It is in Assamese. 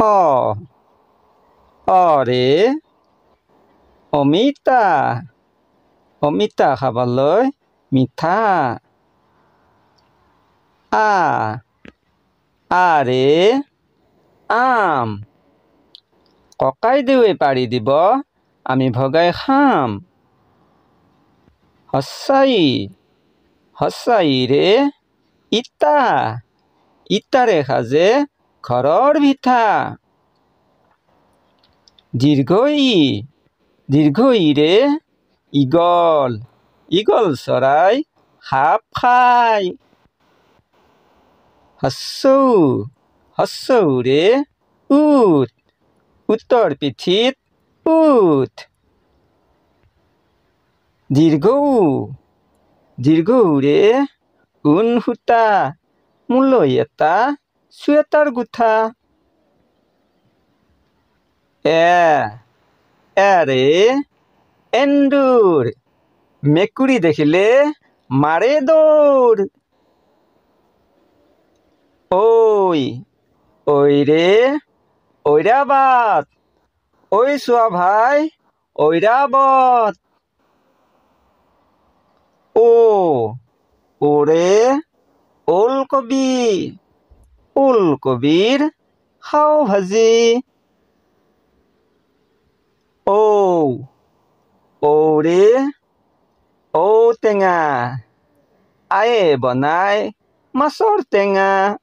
অ অৰে অমিতা অমিতা খাবলৈ মিঠা আৰে আম ককাইদেউৱে পাৰি দিব আমি ভগাই খাম সঁচাইৰে ইটাৰে সাজে ঘৰৰ ভিঠা দীৰ্ঘইৰে ঈগল চৰাই সাপ খায় হস্যৌৰে উটৰ পিঠিত উঠ দীৰ্ঘৌৰে ঊণ সূতা মোলৈ এটা চুৱেটাৰ গোঠা এৰে এন্দুৰ মেকুৰী দেখিলে মাৰে দৌৰ ঐৰে ঐৰাবাদ ঐ চোৱা ভাই ঐৰাবত ওৰে ওলকবিৰ খাও ভাজি ঔৰে ঔটেঙা আয়ে বনাই মাছৰ টেঙা